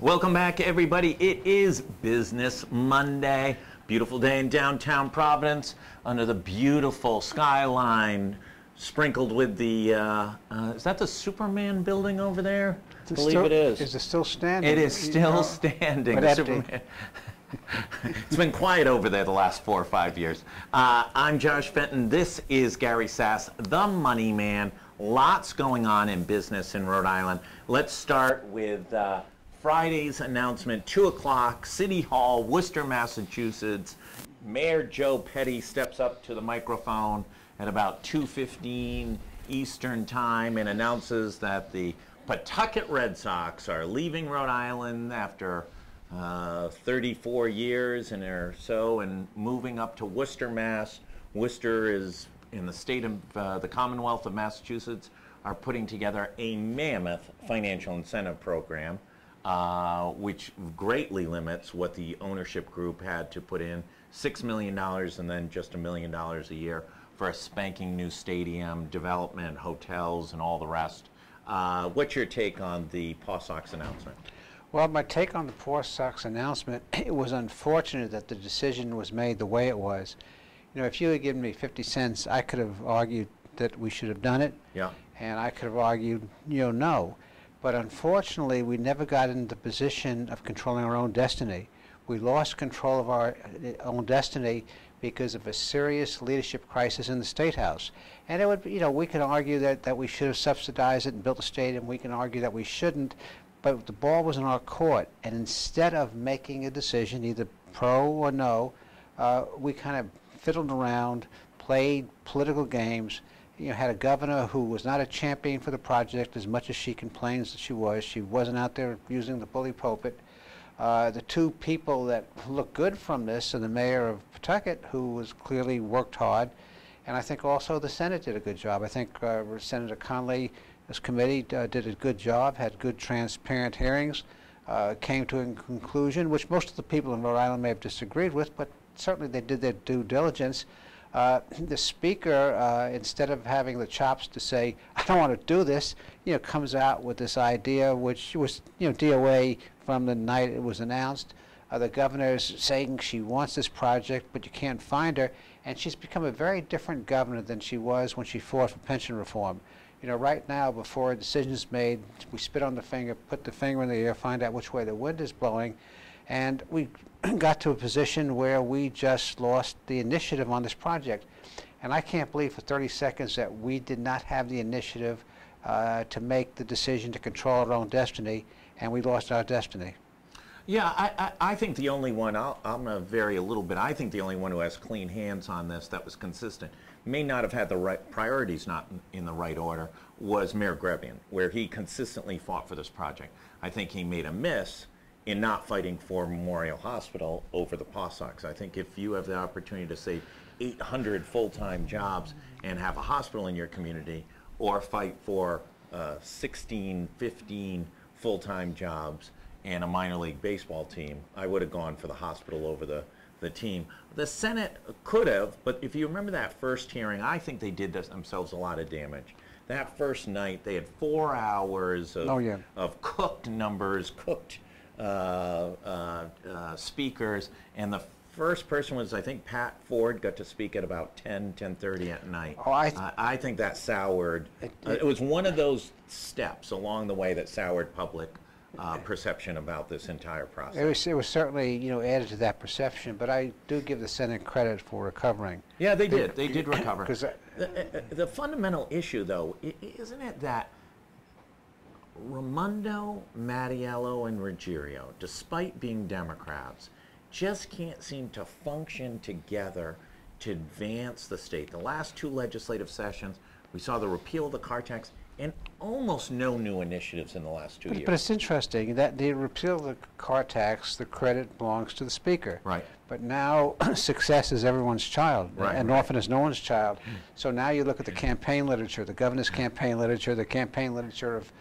Welcome back, everybody. It is Business Monday. Beautiful day in downtown Providence under the beautiful skyline, sprinkled with the, is that the Superman building over there? I believe it is. Is it still standing? It is still standing. But Superman. It's been quiet over there the last 4 or 5 years. I'm Josh Fenton. This is Gary Sass, the Money Man. Lots going on in business in Rhode Island. Let's start with Friday's announcement, 2 o'clock, City Hall, Worcester, Massachusetts. Mayor Joe Petty steps up to the microphone at about 2:15 Eastern Time and announces that the Pawtucket Red Sox are leaving Rhode Island after 34 years or so and moving up to Worcester, Mass. Worcester is in the state of the Commonwealth of Massachusetts, are putting together a mammoth financial incentive program, which greatly limits what the ownership group had to put in, $6 million and then just $1 million a year for a spanking new stadium, development, hotels, and all the rest. What's your take on the Paw Sox announcement? Well, my take on the Paw Sox announcement, it was unfortunate that the decision was made the way it was. You know, if you had given me 50 cents, I could have argued that we should have done it. Yeah. And I could have argued, no. But unfortunately, we never got into the position of controlling our own destiny. We lost control of our own destiny because of a serious leadership crisis in the State House. And it would, we can argue that we should have subsidized it and built a stadium. We can argue that we shouldn't. But the ball was in our court. And instead of making a decision, either pro or no, we kind of fiddled around, played political games. Had a governor who was not a champion for the project as much as she complains that she was. She wasn't out there using the bully pulpit. The two people that look good from this are the mayor of Pawtucket, who was clearly worked hard, and I think also the Senate did a good job. I think Senator Conley's committee did a good job, had good transparent hearings, came to a conclusion, which most of the people in Rhode Island may have disagreed with, but certainly they did their due diligence. The speaker, instead of having the chops to say, I don't want to do this, comes out with this idea, which was, DOA from the night it was announced. The governor is saying she wants this project, but you can't find her. And she's become a very different governor than she was when she fought for pension reform. Right now, before a decision is made, we spit on the finger, put the finger in the air, find out which way the wind is blowing. And we got to a position where we just lost the initiative on this project. And I can't believe for 30 seconds that we did not have the initiative to make the decision to control our own destiny, and we lost our destiny. Yeah, I think the only one, I'm going to vary a little bit, I think the only one who has clean hands on this that was consistent, may not have had the right priorities not in the right order, was Mayor Grebian, where he consistently fought for this project. I think he made a miss in not fighting for Memorial Hospital over the Paw Sox. I think if you have the opportunity to save 800 full-time jobs and have a hospital in your community, or fight for 16, 15 full-time jobs and a minor league baseball team, I would have gone for the hospital over the team. The Senate could have, but if you remember that first hearing, I think they did themselves a lot of damage. That first night, they had 4 hours of cooked numbers, cooked speakers, and the first person was, I think, Pat Ford got to speak at about 10:30 at night. Oh, I think that soured. It was one of those steps along the way that soured public perception about this entire process. It was certainly, added to that perception, but I do give the Senate credit for recovering. Yeah, they did. They did recover. The fundamental issue, though, isn't it that Raimondo, Mattiello, and Ruggiero, despite being Democrats, just can't seem to function together to advance the state. The last 2 legislative sessions, we saw the repeal of the car tax and almost no new initiatives in the last 2 years. But it's interesting that the repeal of the car tax, the credit belongs to the speaker. Right. But now success is everyone's child, and often is no one's child. So now you look at the campaign literature, the governor's campaign literature, the campaign literature of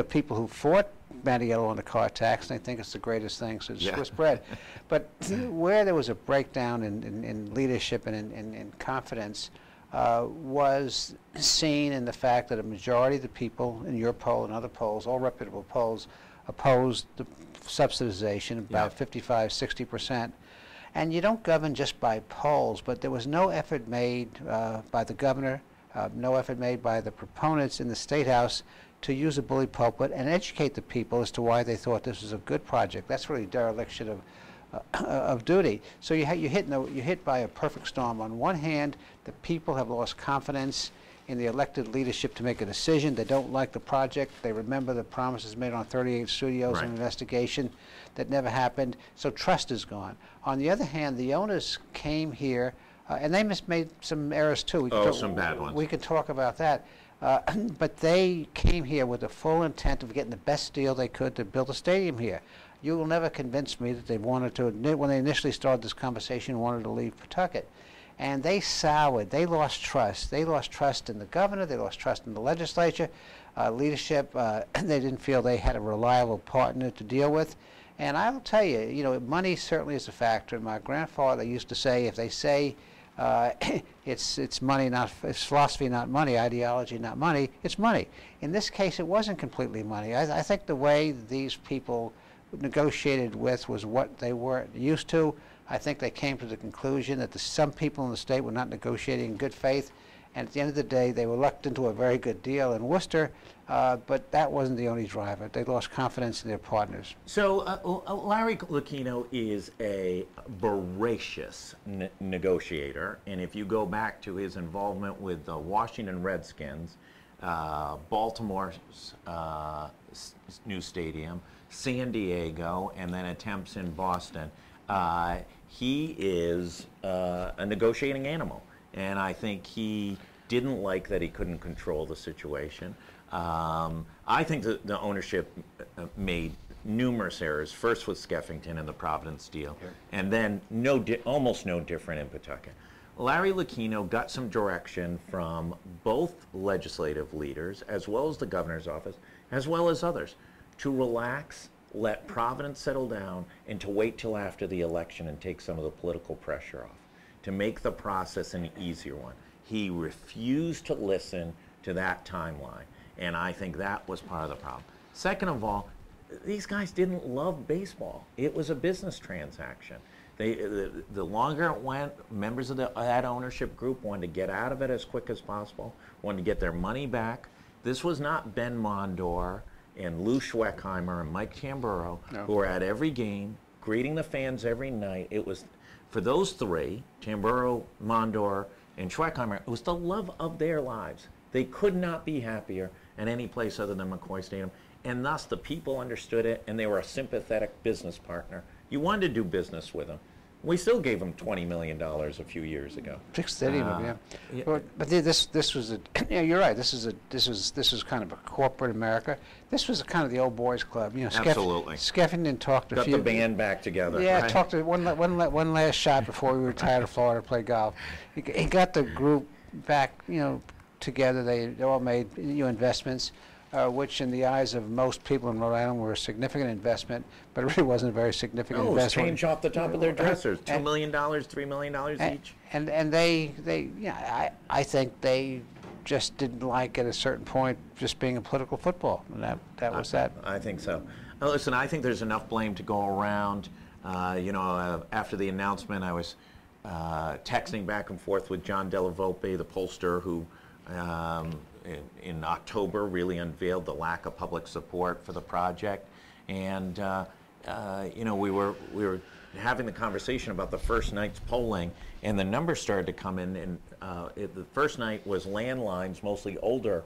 people who fought Mattiello on the car tax, and they think it's the greatest thing since Swiss bread. But where there was a breakdown in leadership and in confidence was seen in the fact that a majority of the people in your poll and other polls, all reputable polls, opposed the subsidization about 55, 60%. And you don't govern just by polls, but there was no effort made by the governor, no effort made by the proponents in the State House to use a bully pulpit and educate the people as to why they thought this was a good project. That's really dereliction of duty. So you're hit by a perfect storm. On one hand, the people have lost confidence in the elected leadership to make a decision. They don't like the project. They remember the promises made on 38 studios and investigation that never happened. So trust is gone. On the other hand, the owners came here, and they made some errors too. Some bad ones. We could talk about that. But they came here with the full intent of getting the best deal they could to build a stadium here. You will never convince me that they wanted to, when they initially started this conversation, wanted to leave Pawtucket. And they soured. They lost trust. They lost trust in the governor. They lost trust in the legislature, leadership. They didn't feel they had a reliable partner to deal with. And I'll tell you, you know, money certainly is a factor. My grandfather used to say, if they say it's money, it's philosophy, not money, ideology, not money, it's money. In this case, it wasn't completely money. I think the way these people negotiated with was what they weren't used to. I think they came to the conclusion that some people in the state were not negotiating in good faith, and at the end of the day, they were lucked into a very good deal in Worcester, but that wasn't the only driver. They lost confidence in their partners. So Larry Lucchino is a voracious negotiator, and if you go back to his involvement with the Washington Redskins, Baltimore's new stadium, San Diego, and then attempts in Boston, he is a negotiating animal, and I think he didn't like that he couldn't control the situation. I think that the ownership made numerous errors, first with Skeffington and the Providence deal, and then almost no different in Pawtucket. Larry Lucchino got some direction from both legislative leaders, as well as the governor's office, as well as others, to relax, let Providence settle down, and to wait till after the election and take some of the political pressure off, to make the process an easier one. He refused to listen to that timeline, and I think that was part of the problem. Second of all, these guys didn't love baseball. It was a business transaction. The longer it went, members of that ownership group wanted to get out of it as quick as possible, wanted to get their money back. This was not Ben Mondor and Lou Schweckheimer and Mike Tamburo, who were at every game, greeting the fans every night. It was, for those three, Tamburo, Mondor, and Schweckheimer, it was the love of their lives. They could not be happier at any place other than McCoy Stadium, and thus the people understood it, and they were a sympathetic business partner. You wanted to do business with them. We still gave them $20 million a few years ago. Fixed stadium, yeah. But this was a, yeah, you're right. This was kind of a corporate America. This was kind of the old boys club. You know, absolutely. Skeffington talked Got the band back together. Yeah, right? talked to one last shot before we retired to Florida to play golf. He got the group back, you know, together. They all made investments. Which in the eyes of most people in Rhode Island were a significant investment, but it really wasn't a very significant investment. It was change off the top of their dressers, $2 million, $3 million each. And I think they just didn't like at a certain point just being a political football, and that was that. I think so. Listen, I think there's enough blame to go around. After the announcement, I was texting back and forth with John Della Volpe, the pollster who in October really unveiled the lack of public support for the project, and we were having the conversation about the first night's polling, and the numbers started to come in, and the first night was landlines, mostly older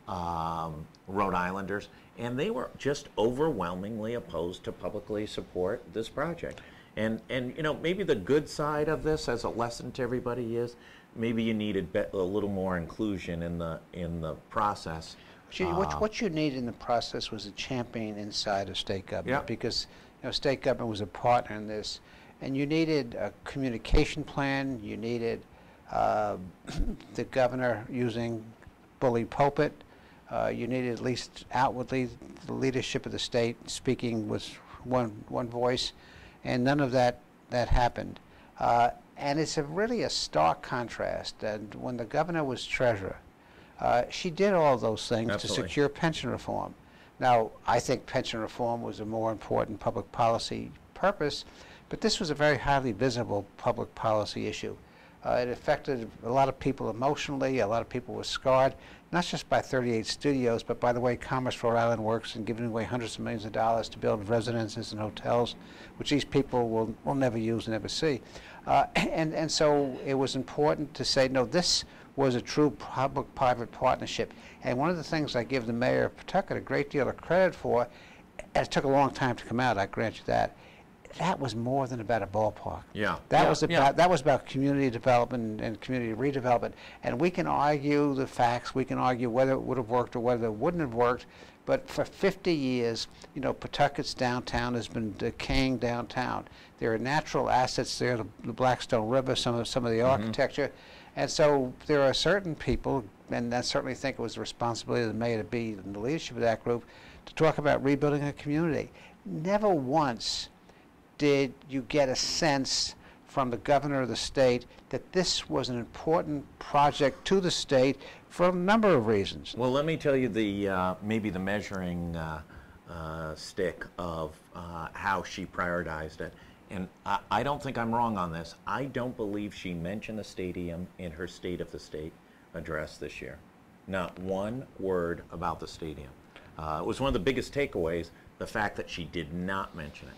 Rhode Islanders, and they were just overwhelmingly opposed to publicly support this project. And maybe the good side of this, as a lesson to everybody, is maybe you needed a little more inclusion in the process. What you needed in the process was a champion inside of state government, because state government was a partner in this, and you needed a communication plan. You needed the governor using bully pulpit. You needed, at least outwardly, the leadership of the state speaking with one voice, and none of that happened. And it's really a stark contrast. And when the governor was treasurer, she did all those things to secure pension reform. Now, I think pension reform was a more important public policy purpose, but this was a very highly visible public policy issue. It affected a lot of people emotionally. A lot of people were scarred, not just by 38 studios, but by the way Commerce Rhode Island works in giving away hundreds of millions of dollars to build residences and hotels, which these people will never use and never see. And so it was important to say, no, this was a true public-private partnership. And one of the things I give the mayor of Pawtucket a great deal of credit for, and it took a long time to come out, I grant you that was more than about a ballpark. Yeah. That was about community development and community redevelopment. And we can argue the facts, we can argue whether it would have worked or whether it wouldn't have worked, but for 50 years, you know, Pawtucket's downtown has been decaying downtown. There are natural assets there, the Blackstone River, some of the architecture. And so there are certain people, and I certainly think it was the responsibility of the mayor to be in the leadership of that group, to talk about rebuilding a community. Never once did you get a sense from the governor of the state that this was an important project to the state for a number of reasons. Well, let me tell you the maybe the measuring stick of how she prioritized it. And I don't think I'm wrong on this. I don't believe she mentioned the stadium in her State of the State address this year. Not one word about the stadium. It was one of the biggest takeaways, the fact that she did not mention it.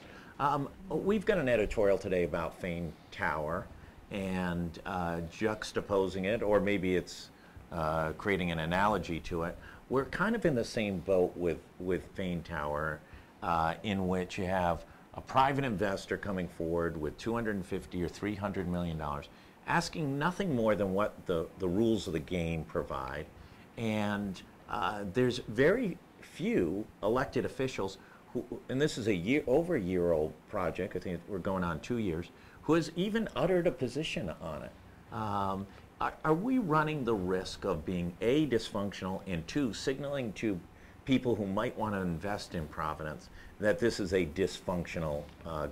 We've got an editorial today about Fane Tower and juxtaposing it, or maybe it's creating an analogy to it. We're kind of in the same boat with Fane Tower, in which you have a private investor coming forward with $250 or $300 million, asking nothing more than what the rules of the game provide. And there's very few elected officials who, and this is over a year old project, I think we're going on 2 years, who has even uttered a position on it. Are we running the risk of being A, dysfunctional, and two, signaling to people who might want to invest in Providence that this is a dysfunctional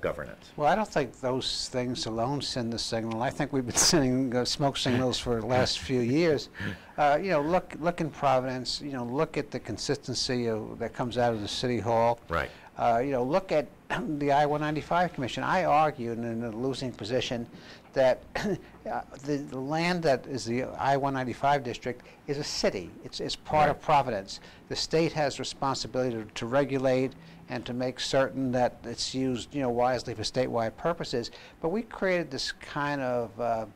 governance? Well, I don't think those things alone send the signal. I think we've been sending smoke signals for the last few years. You know, look in Providence. You know, look at the consistency that comes out of the City Hall. Right. You know, look at the I-195 Commission. I argued in a losing position that the land that is the I-195 district is a city. It's part of Providence. The state has responsibility to regulate and to make certain that it's used, you know, wisely for statewide purposes. But we created this kind of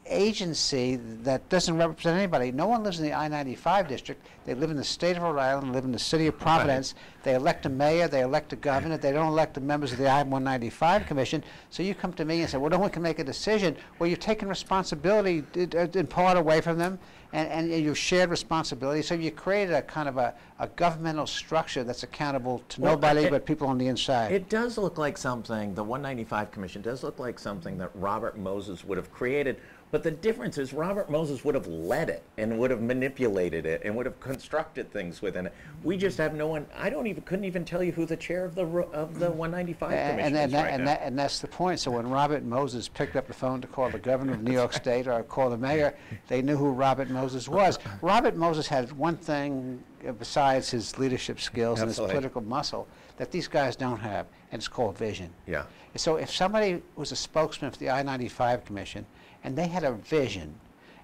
agency that doesn't represent anybody. No one lives in the I-95 district. They live in the state of Rhode Island, live in the city of Providence. Right. They elect a mayor, they elect a governor. They don't elect the members of the I-195 Commission. So you come to me and say, well, no one can make a decision. Well, you've taken responsibility in part away from them, and you've shared responsibility. So you created a kind of a governmental structure that's accountable to nobody but people on the inside. It does look like something, the 195 Commission does look like something that Robert Moses would have created. But the difference is Robert Moses would have led it and would have manipulated it and would have constructed things within it. We just have no one. I couldn't even tell you who the chair of the 195 Commission is right now. And that's the point. So when Robert Moses picked up the phone to call the governor of New York State or call the mayor, they knew who Robert Moses was. Robert Moses had one thing besides his leadership skills and his political muscle that these guys don't have, and it's called vision. Yeah. So if somebody was a spokesman for the I-95 Commission, and they had a vision,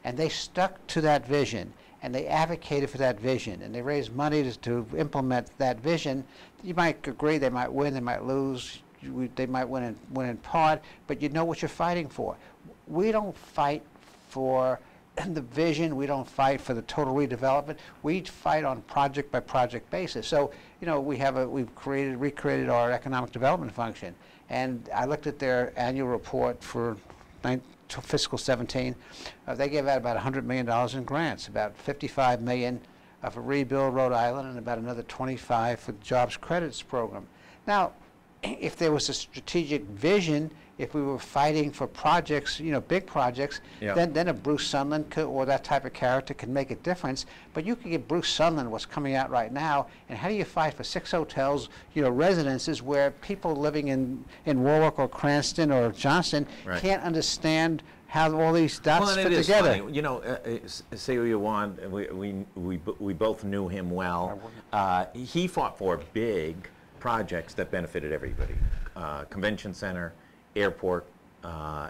and they stuck to that vision, and they advocated for that vision, and they raised money to implement that vision, you might agree they might win, they might lose, they might win in part, but you know what you're fighting for. We don't fight for the vision, we don't fight for the total redevelopment, we fight on project by project basis. So, you know, we've recreated our economic development function, and I looked at their annual report for fiscal 17, they gave out about $100 million in grants, about $55 million for Rebuild Rhode Island, and about another $25 for the Jobs Credits program. Now, if there was a strategic vision, if we were fighting for projects, you know, big projects, then a Bruce Sunland or that type of character could make a difference. But you could give Bruce Sunland what's coming out right now, and how do you fight for 6 hotels, you know, residences where people living in Warwick or Cranston or Johnston can't understand how all these dots fit together. Funny. You know, say what you want, we both knew him well. He fought for big projects that benefited everybody. Convention center, airport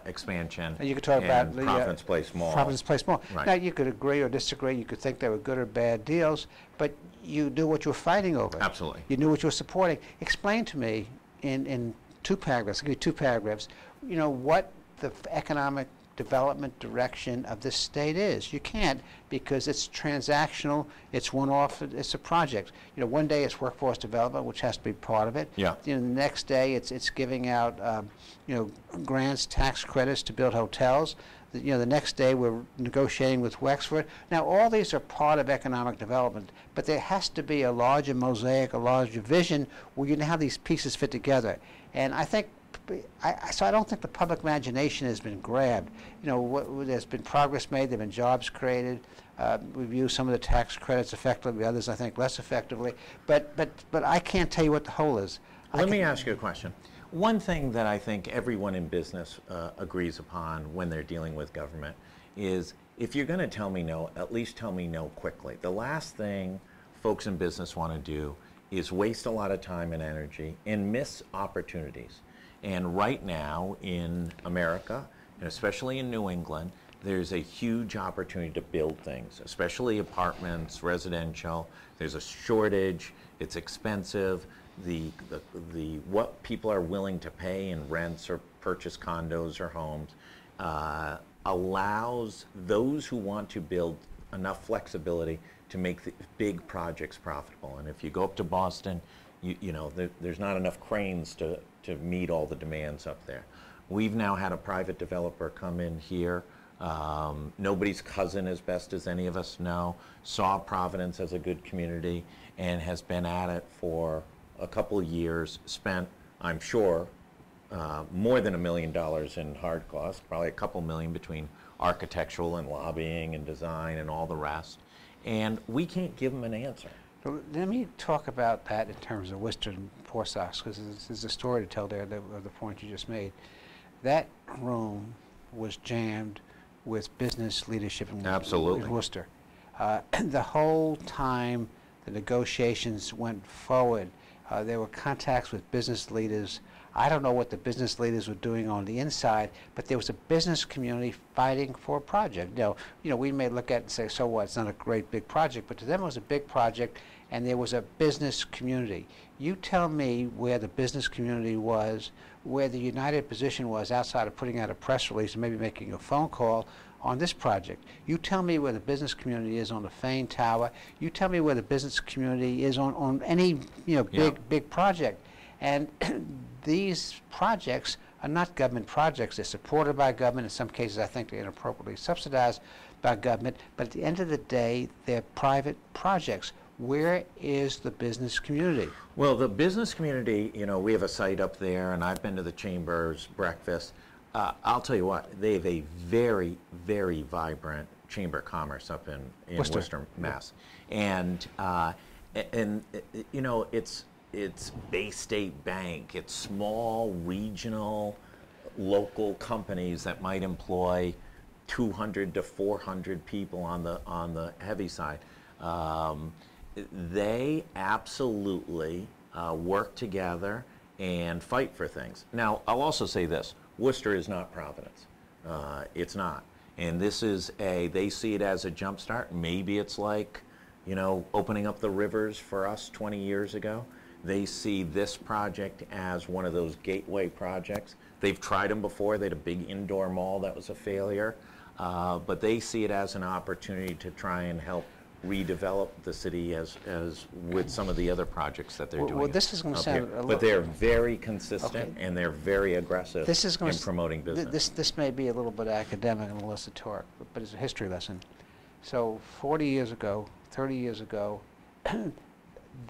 expansion, and you could talk about the Providence Place Mall. Providence Place Mall. Right. Now, you could agree or disagree. You could think they were good or bad deals, but you knew what you were fighting over. Absolutely. You knew what you were supporting. Explain to me in 2 paragraphs, I'll give you 2 paragraphs, you know, what the economic development direction of this state is. You can't, because it's transactional, it's one-off, it's a project. You know, one day it's workforce development, which has to be part of it. Yeah. You know, the next day it's giving out you know, grants, tax credits to build hotels. You know, the next day we're negotiating with Wexford. Now, all these are part of economic development, but there has to be a larger mosaic, a larger vision where you know how these pieces fit together. And I think so I don't think the public imagination has been grabbed. You know, there's been progress made, there have been jobs created. We've used some of the tax credits effectively, others I think less effectively. But I can't tell you what the whole is. Let me ask you a question. One thing that I think everyone in business agrees upon when they're dealing with government is, if you're going to tell me no, at least tell me no quickly. The last thing folks in business want to do is waste a lot of time and energy and miss opportunities. And right now in America, and especially in New England, there's a huge opportunity to build things, especially apartments, residential. There's a shortage, it's expensive. What people are willing to pay in rents or purchase condos or homes allows those who want to build enough flexibility to make the big projects profitable. And if you go up to Boston, you know, there's not enough cranes to meet all the demands up there. We've now had a private developer come in here. Nobody's cousin, as best as any of us know, saw Providence as a good community and has been at it for a couple of years, spent, I'm sure, more than $1 million in hard costs, probably a couple million between architectural and lobbying and design and all the rest. And we can't give them an answer. Let me talk about that in terms of Worcester and Port Sox, because there's a story to tell there of the point you just made. That room was jammed with business leadership in Worcester. The whole time the negotiations went forward, there were contacts with business leaders. I don't know what the business leaders were doing on the inside, but there was a business community fighting for a project. You know, we may look at it and say, so what, it's not a great big project, but to them it was a big project, and there was a business community. You tell me where the business community was, where the united position was outside of putting out a press release and maybe making a phone call on this project. You tell me where the business community is on the Fane Tower. You tell me where the business community is on any, you know, big project. And these projects are not government projects. They're supported by government. In some cases, I think they're inappropriately subsidized by government. But at the end of the day, they're private projects. Where is the business community? Well, the business community, you know, we have a site up there, and I've been to the Chamber's breakfast. I'll tell you what, they have a very, very vibrant Chamber of Commerce up in Worcester, Mass. And you know, it's Bay State Bank, it's small, regional, local companies that might employ 200 to 400 people on the heavy side. They absolutely work together and fight for things. Now, I'll also say this. Worcester is not Providence. It's not. And this is they see it as a jump start. Maybe it's like, you know, opening up the rivers for us 20 years ago. They see this project as one of those gateway projects. They've tried them before. They had a big indoor mall that was a failure. But they see it as an opportunity to try and help redevelop the city as with some of the other projects that they're doing. Well, this is going to sound a but they're very consistent and they're very aggressive in promoting business. This may be a little bit academic and esoteric, but it's a history lesson. So 40 years ago, 30 years ago,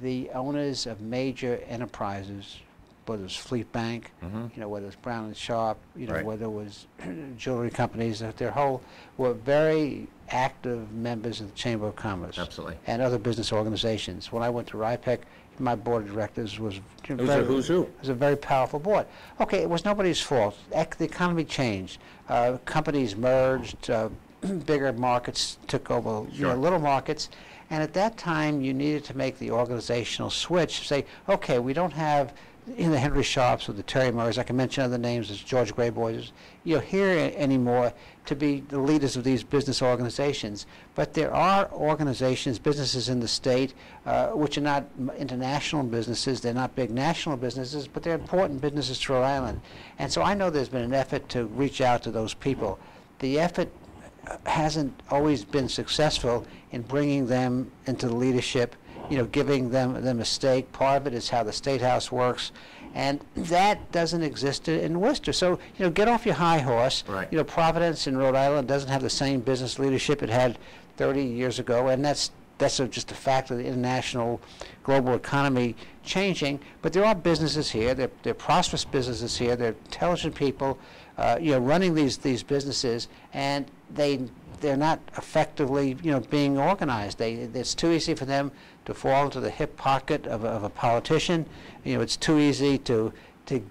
the owners of major enterprises, whether it was Fleet Bank, whether it was Brown and Sharp, whether it was jewelry companies, their whole were very active members of the Chamber of Commerce. Absolutely. And other business organizations. When I went to RIPEC, my board of directors was it was a who's who. It was a very powerful board. Okay, it was nobody's fault. The economy changed. Companies merged. Bigger markets took over little markets. And at that time, you needed to make the organizational switch. Say, okay, we don't have the Henry Sharps or the Terry Murrays, I can mention other names as George Grayboys, here anymore to be the leaders of these business organizations. But there are organizations, businesses in the state, which are not international businesses, they're not big national businesses, but they're important businesses to Rhode Island. And so I know there's been an effort to reach out to those people. The effort hasn't always been successful in bringing them into the leadership, giving them a stake. Part of it is how the State House works, and that doesn't exist in Worcester. So, get off your high horse. Right. Providence in Rhode Island doesn't have the same business leadership it had 30 years ago, and that's just a fact of the international global economy changing. But there are businesses here. They're prosperous businesses here. They're intelligent people, running these businesses, and they're not effectively, being organized. It's too easy for them to fall into the hip pocket of a politician. It's too easy to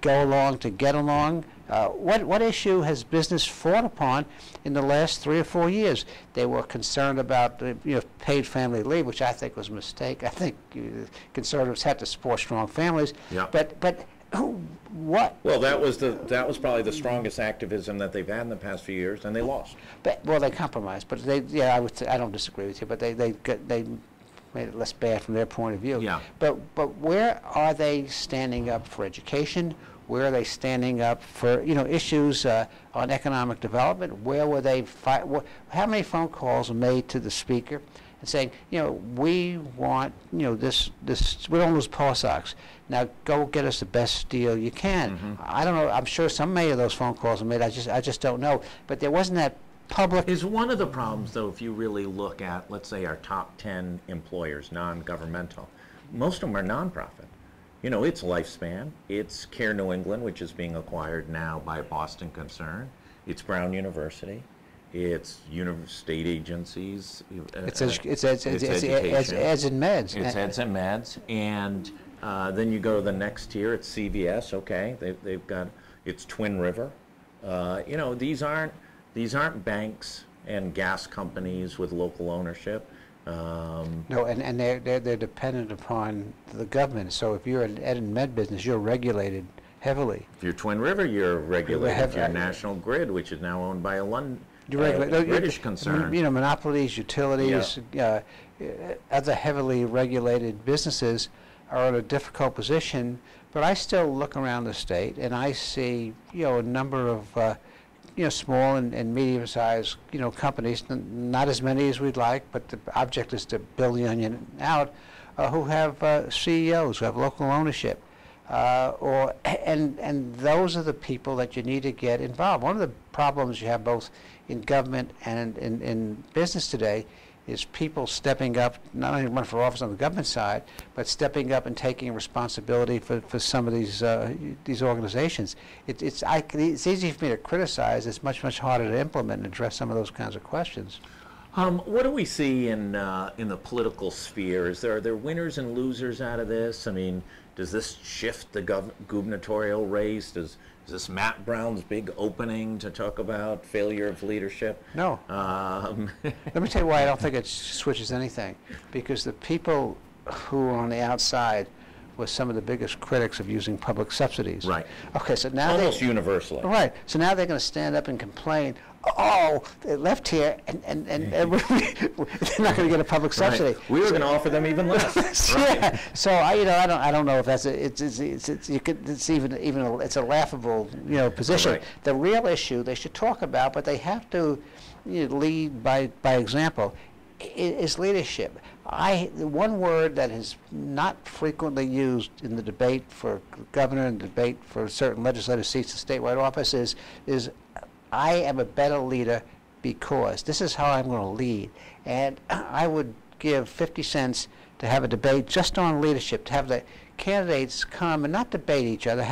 go along, to get along. What issue has business fought upon in the last 3 or 4 years? They were concerned about paid family leave, which I think was a mistake. I think conservatives have to support strong families. Yeah. But what? Well, that was probably the strongest activism that they've had in the past few years, and they lost. Well, they compromised, but I would say, I don't disagree with you, but they made it less bad from their point of view. Yeah. But where are they standing up for education? Where are they standing up for issues on economic development? Where were they how many phone calls were made to the speaker and saying, we want this we don't lose Paul Sox. Now go get us the best deal you can. Mm-hmm. I don't know. I'm sure some of those phone calls were made. I just don't know. But there wasn't that public. Is one of the problems, though, if you really look at, let's say, our top 10 employers, non-governmental, most of them are nonprofit. It's Lifespan, it's Care New England, which is being acquired now by a Boston concern, it's Brown University, it's state agencies. It's eds and meds. It's eds and meds, and then you go to the next tier. It's CVS. Okay, they've got it's Twin River. These aren't banks and gas companies with local ownership. No, and they're dependent upon the government. So if you're an ed and med business, you're regulated heavily. If you're Twin River, you're regulated. If you're National Grid, which is now owned by a British concern. Monopolies, utilities, other heavily regulated businesses are in a difficult position. But I still look around the state and I see, a number of small and medium-sized, companies, not as many as we'd like, but the object is to build the onion out, who have CEOs, who have local ownership. And those are the people that you need to get involved. One of the problems you have both in government and in business today is people stepping up, not only run for office on the government side, but stepping up and taking responsibility for some of these organizations. It's easy for me to criticize. It's much harder to implement and address some of those kinds of questions. What do we see in the political sphere? Are there winners and losers out of this? I mean, does this shift the gubernatorial race? Is this Matt Brown's big opening to talk about failure of leadership? No. Let me tell you why I don't think it switches anything. Because the people who are on the outside were some of the biggest critics of using public subsidies. Right. Okay, so now almost universally. Right. So now they're going to stand up and complain. Oh, they left here, and they're not going to get a public subsidy. Right. We were going to offer them even less. Right. Yeah. So I don't know if that's it's a laughable position. Right. The real issue they should talk about, but they have to lead by example, is leadership. The one word that is not frequently used in the debate for governor and debate for certain legislative seats in statewide office is I am a better leader because this is how I'm going to lead. And I would give 50 cents to have a debate just on leadership, to have the candidates come and not debate each other,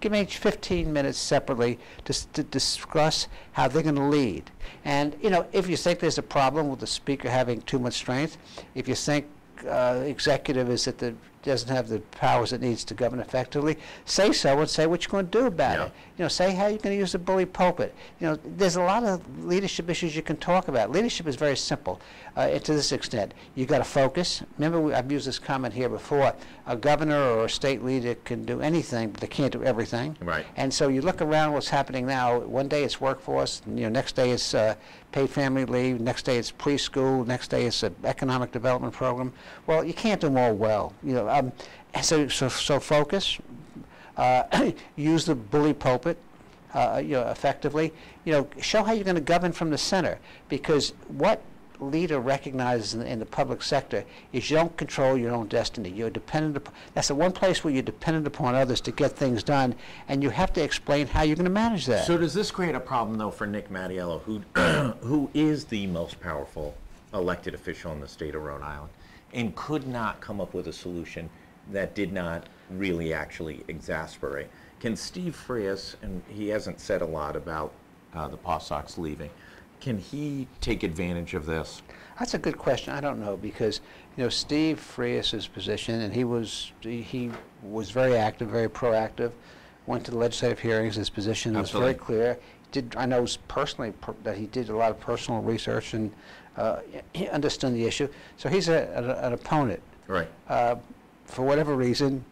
give each 15 minutes separately to discuss how they're going to lead. And, you know, if you think there's a problem with the speaker having too much strength, if you think executive is that doesn't have the powers it needs to govern effectively, say so and say what you're going to do about it. You know, say how you're going to use the bully pulpit. You know, there's a lot of leadership issues you can talk about. Leadership is very simple to this extent. You've got to focus. Remember, I've used this comment here before. A governor or a state leader can do anything, but they can't do everything. Right. And so you look around what's happening now. One day it's workforce. You know, next day it's paid family leave. Next day it's preschool. Next day it's an economic development program. Well, you can't do them all well. You know, so focus. Use the bully pulpit. You know, effectively. You know, show how you're going to govern from the center, because what leader recognizes in the public sector is you don't control your own destiny. You're dependent upon, that's the one place where you're dependent upon others to get things done, and you have to explain how you're going to manage that. So does this create a problem, though, for Nick Mattiello, who is the most powerful elected official in the state of Rhode Island, and could not come up with a solution that did not really actually exasperate? Can Steve Frias, and he hasn't said a lot about the Paw Sox leaving, can he take advantage of this? That's a good question. I don't know, because you know Steve Frias's position, and he was very active, very proactive. Went to the legislative hearings. His position was very clear. I know personally that he did a lot of personal research and he understood the issue. So he's an opponent. Right. For whatever reason,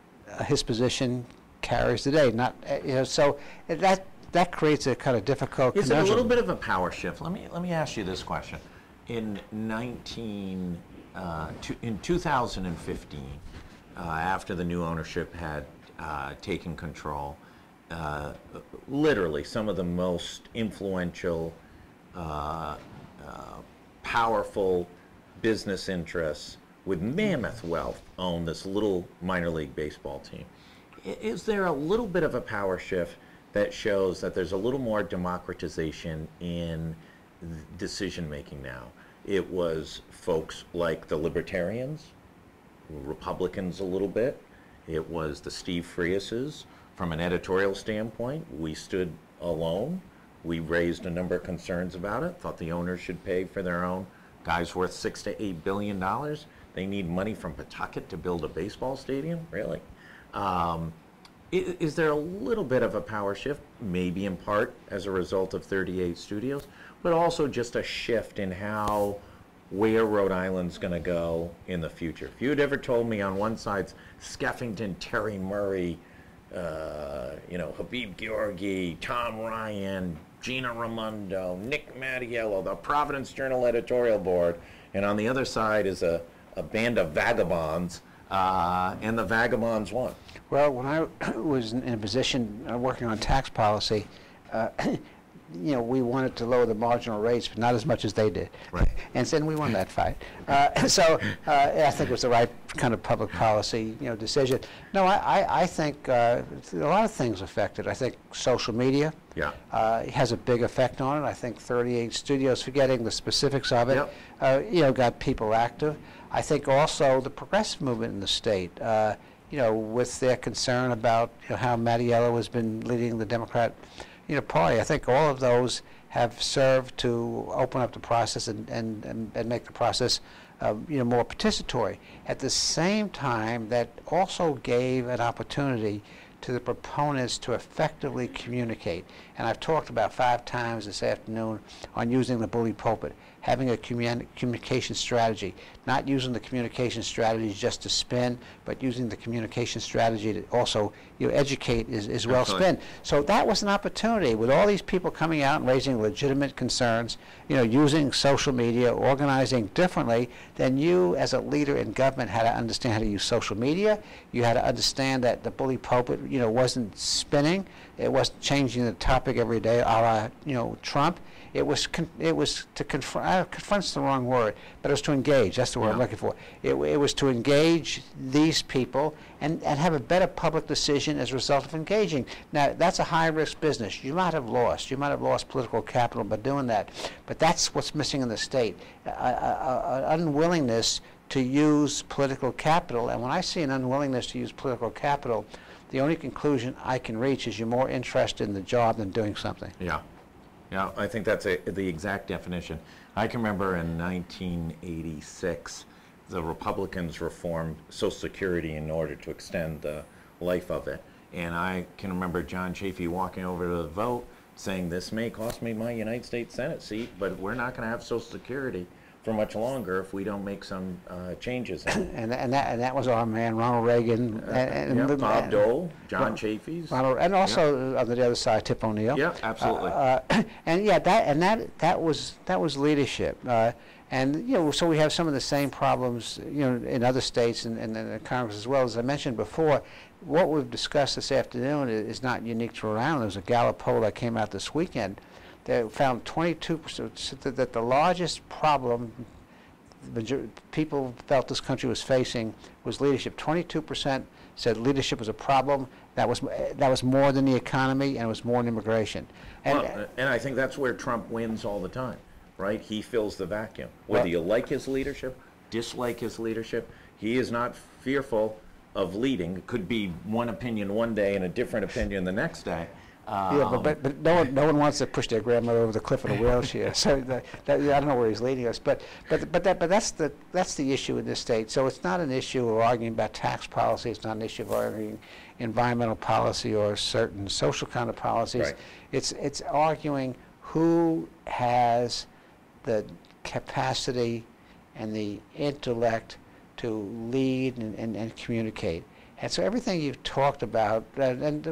his position carries the day. Not you know. So that creates a kind of difficult conundrum. Is it a little bit of a power shift? Let me ask you this question. In 2015, after the new ownership had taken control, literally some of the most influential, powerful business interests with mammoth wealth own this little minor league baseball team. Is there a little bit of a power shift that shows that there's a little more democratization in decision making now? It was folks like the Libertarians, Republicans a little bit. It was the Steve Friases. From an editorial standpoint, we stood alone. We raised a number of concerns about it, thought the owners should pay for their own guys worth $6 to $8 billion. They need money from Pawtucket to build a baseball stadium? Really? Is there a little bit of a power shift, maybe in part as a result of 38 studios, but also just a shift in where Rhode Island's going to go in the future? If you'd ever told me on one side's Skeffington, Terry Murray, you know, Habib Georgi, Tom Ryan, Gina Raimondo, Nick Mattiello, the Providence Journal editorial board, and on the other side is a band of vagabonds, and the vagabonds won. Well, when I was in a position working on tax policy, you know, we wanted to lower the marginal rates, but not as much as they did. Right. And then we won that fight. So I think it was the right kind of public policy, you know, decision. No, I think a lot of things affected. I think social media has a big effect on it. I think 38 studios, forgetting the specifics of it, you know, got people active. I think also the progressive movement in the state, you know, with their concern about, you know, how Mattiello has been leading the Democrat, you know, party. I think all of those have served to open up the process and make the process, you know, more participatory. At the same time, that also gave an opportunity to the proponents to effectively communicate. And I've talked about 5 times this afternoon on using the bully pulpit, having a communication strategy, not using the communication strategy just to spin, but using the communication strategy to also, you know, educate as well spin. So that was an opportunity with all these people coming out and raising legitimate concerns, you know, using social media, organizing differently. Then you, as a leader in government, had to understand how to use social media. You had to understand that the bully pulpit, you know, wasn't spinning. It wasn't changing the topic every day, a la, you know, Trump. It was to confront. Confront's the wrong word, but it was to engage. That's the word I'm looking for. It was to engage these people and have a better public decision as a result of engaging. Now, that's a high-risk business. You might have lost. You might have lost political capital by doing that. But that's what's missing in the state: an unwillingness to use political capital. And when I see an unwillingness to use political capital, the only conclusion I can reach is you're more interested in the job than doing something. Yeah. Yeah, I think that's the exact definition. I can remember in 1986, the Republicans reformed Social Security in order to extend the life of it. And I can remember John Chafee walking over to the vote saying, this may cost me my United States Senate seat, but we're not going to have Social Security for much longer if we don't make some changes. And that was our man, Ronald Reagan. Bob Dole, John Chafee's. And also on the other side, Tip O'Neill. Yeah, absolutely. And yeah, that was leadership. And you know, so we have some of the same problems, you know, in other states and in Congress as well. As I mentioned before, what we've discussed this afternoon is not unique to Rhode Island. There was a Gallup poll that came out this weekend that found 22% that the largest problem people felt this country was facing was leadership. 22% said leadership was a problem. That was more than the economy, and it was more than immigration. And I think that's where Trump wins all the time, right? He fills the vacuum. Whether you like his leadership, dislike his leadership, he is not fearful of leading. It could be one opinion one day and a different opinion the next day. Yeah, but no one wants to push their grandmother over the cliff in a wheelchair. So I don't know where he's leading us, but that's the issue in this state. So it's not an issue of arguing about tax policy. It's not an issue of arguing environmental policy or certain social kind of policies. Right. It's arguing who has the capacity and the intellect to lead and communicate. And so everything you've talked about, and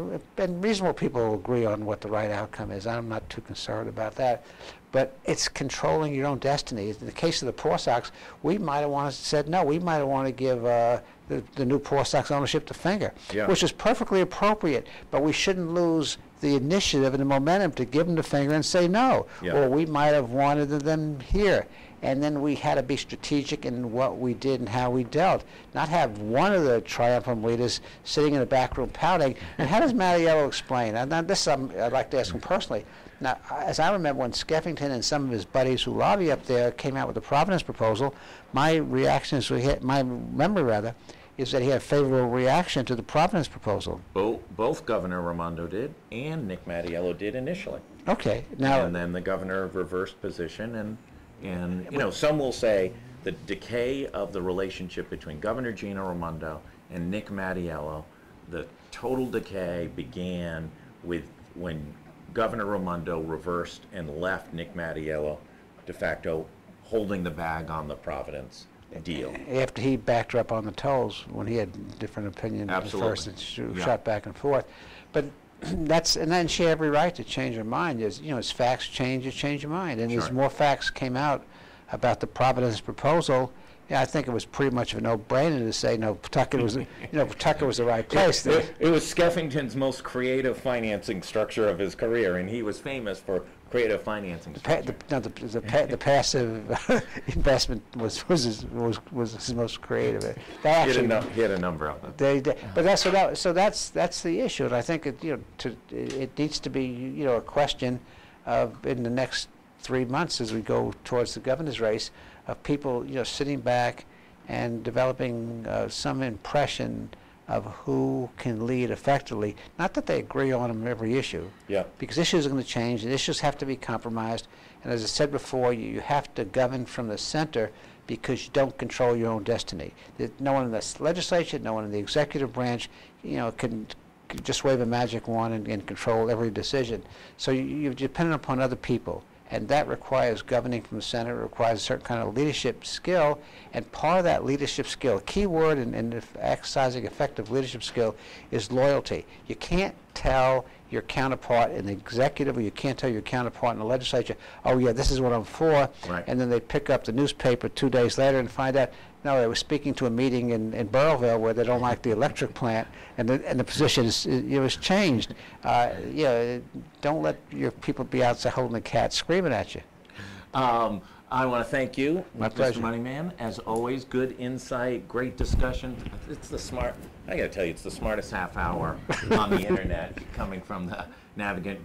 reasonable people will agree on what the right outcome is. I'm not too concerned about that. But it's controlling your own destiny. In the case of the Poor Sox, we might have wanted to said no. We might have wanted to give the new Poor Sox ownership the finger, which is perfectly appropriate. But we shouldn't lose the initiative and the momentum to give them the finger and say no. Or we might have wanted them here. And then we had to be strategic in what we did and how we dealt. Not have one of the triumphant leaders sitting in the back room pouting. And how does Mattiello explain? And this I'd like to ask him personally. Now, as I remember when Skeffington and some of his buddies who lobby up there came out with the Providence proposal, my memory rather, is that he had a favorable reaction to the Providence proposal. Both Governor Raimondo did and Nick Mattiello did initially. Okay. Now, and then the governor reversed position and you know, some will say the decay of the relationship between Governor Gino Raimondo and Nick Mattiello, the total decay began with when Governor Raimondo reversed and left Nick Mattiello de facto holding the bag on the Providence deal. After he backed her up on the tolls when he had different opinions at first and shot back and forth. But and then she had every right to change her mind. As you know, as facts change, you change your mind. And as more facts came out about the Providence proposal, I think it was pretty much of a no-brainer to say no. Pawtucket was, Pawtucket was the right place. It was Skeffington's most creative financing structure of his career, and he was famous for creative financing. The passive investment was his most creative. He had a number of them. But that's the issue, and I think it needs to be a question of in the next 3 months as we go towards the governor's race of people sitting back and developing some impression of who can lead effectively. Not that they agree on every issue, because issues are going to change and issues have to be compromised. And as I said before, you have to govern from the center because you don't control your own destiny. No one in the legislature, no one in the executive branch, can just wave a magic wand and control every decision. So you're dependent upon other people. And that requires governing from the center. It requires a certain kind of leadership skill. And part of that leadership skill, key word in exercising effective leadership skill, is loyalty. You can't tell your counterpart in the executive, or you can't tell your counterpart in the legislature, oh yeah, this is what I'm for, and then they pick up the newspaper 2 days later and find out, no, they were speaking to a meeting in Burrillville where they don't like the electric plant, and the position is changed. Don't let your people be outside holding the cat screaming at you. I want to thank you, My pleasure. Mr. Moneyman. As always, good insight, great discussion. I got to tell you, it's the smartest half hour on the internet coming from the Navigant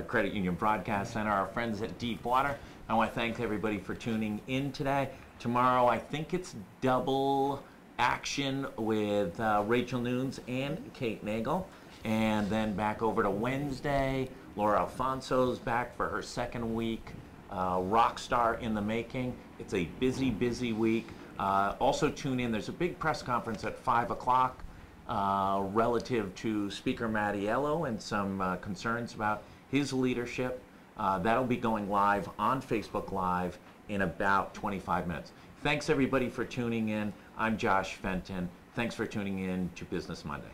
Credit Union Broadcast Center, our friends at Deepwater. I want to thank everybody for tuning in today. Tomorrow, I think it's double action with Rachel Nunes and Kate Nagel. And then back over to Wednesday, Laura Alfonso's back for her second week. Rock star in the making. It's a busy, busy week. Also tune in. There's a big press conference at 5 o'clock relative to Speaker Mattiello and some concerns about his leadership. That'll be going live on Facebook Live in about 25 minutes. Thanks everybody for tuning in. I'm Josh Fenton. Thanks for tuning in to Business Monday.